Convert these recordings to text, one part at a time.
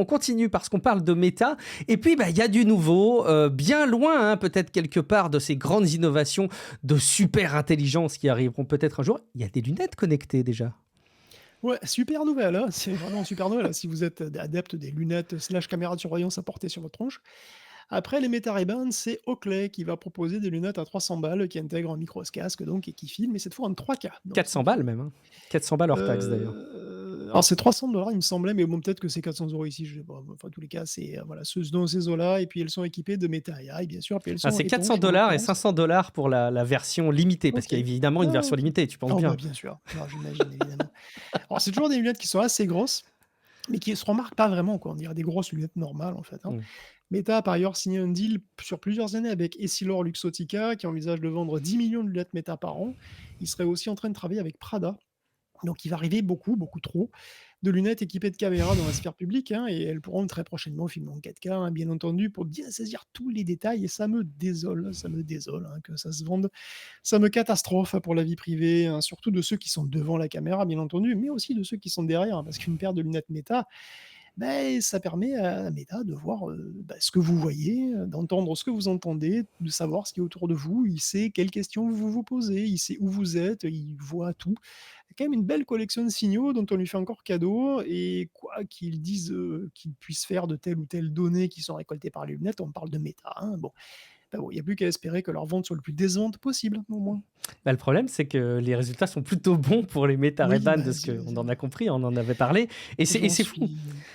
On continue parce qu'on parle de méta et puis il y a du nouveau, bien loin peut-être quelque part de ces grandes innovations de super intelligence qui arriveront peut-être un jour. Il y a des lunettes connectées déjà. Ouais, super nouvelle, hein, c'est vraiment une super nouvelle, si vous êtes adepte des lunettes slash caméra de surveillance à porter sur votre tronche. Après les Meta Ray-Ban, c'est Oakley qui va proposer des lunettes à 300 balles qui intègrent un micro-casque donc et qui filment, mais cette fois en 3K. Donc ce 400 qui balles même, hein. 400 balles hors taxe d'ailleurs. alors c'est 300 il me semblait, mais bon, peut-être que c'est 400 € ici, je sais pas. Enfin, en tous les cas, c'est, voilà, ce dans ces eaux-là et puis elles sont équipées de Meta AI, bien sûr, puis elles Ah, sont c'est 400 étanches en dollars et l'occurrence. 500 $ pour la version limitée, parce OK. qu'il y a évidemment une Ah version OK. limitée, tu penses Oh bah, bien. bien sûr. Non, j'imagine évidemment. Alors c'est toujours des lunettes qui sont assez grosses, mais qui se remarquent pas vraiment, quoi. On dirait des grosses lunettes normales, en fait, hein. Mmh. Meta a par ailleurs signé un deal sur plusieurs années avec Essilor-Luxottica, qui envisage de vendre 10 millions de lunettes Meta par an. Il serait aussi en train de travailler avec Prada. Donc il va arriver beaucoup, beaucoup trop de lunettes équipées de caméras dans la sphère publique, hein, et elles pourront très prochainement filmer en 4K, hein, bien entendu, pour bien saisir tous les détails. Et ça me désole hein, que ça se vende. Ça me catastrophe pour la vie privée, hein, surtout de ceux qui sont devant la caméra, bien entendu, mais aussi de ceux qui sont derrière, hein, parce qu'une paire de lunettes Meta, beh, ça permet à Meta de voir, ce que vous voyez, d'entendre ce que vous entendez, de savoir ce qui est autour de vous. Il sait quelles questions vous vous posez, il sait où vous êtes, il voit tout. C'est quand même une belle collection de signaux dont on lui fait encore cadeau et quoi qu'ils disent, qu'il puisse faire de telles ou telles données qui sont récoltées par les lunettes, on parle de Meta, hein. Bon, il n'y a plus qu'à espérer que leur vente soit le plus décevante possible, au moins. Le problème, c'est que les résultats sont plutôt bons pour les Meta Oui, Ray-Ban de bah, ce qu'on en a compris, on en avait parlé et j'en c'est fou.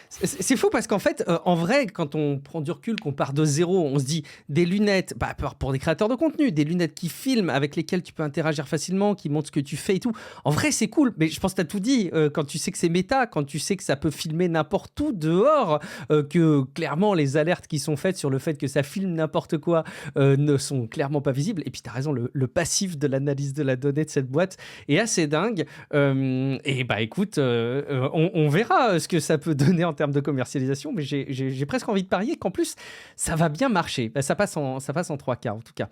suis C'est fou parce qu'en fait, en vrai, quand on prend du recul, qu'on part de zéro, on se dit des lunettes, pour des créateurs de contenu, des lunettes qui filment, avec lesquelles tu peux interagir facilement, qui montrent ce que tu fais et tout. En vrai, c'est cool, mais je pense que tu as tout dit, quand tu sais que c'est méta, quand tu sais que ça peut filmer n'importe où dehors, que clairement les alertes qui sont faites sur le fait que ça filme n'importe quoi ne sont clairement pas visibles. Et puis tu as raison, le passif de l'analyse de la donnée de cette boîte est assez dingue. Et écoute, on verra ce que ça peut donner en termes de commercialisation, mais j'ai presque envie de parier qu'en plus, ça va bien marcher. Ça passe en 3K en tout cas.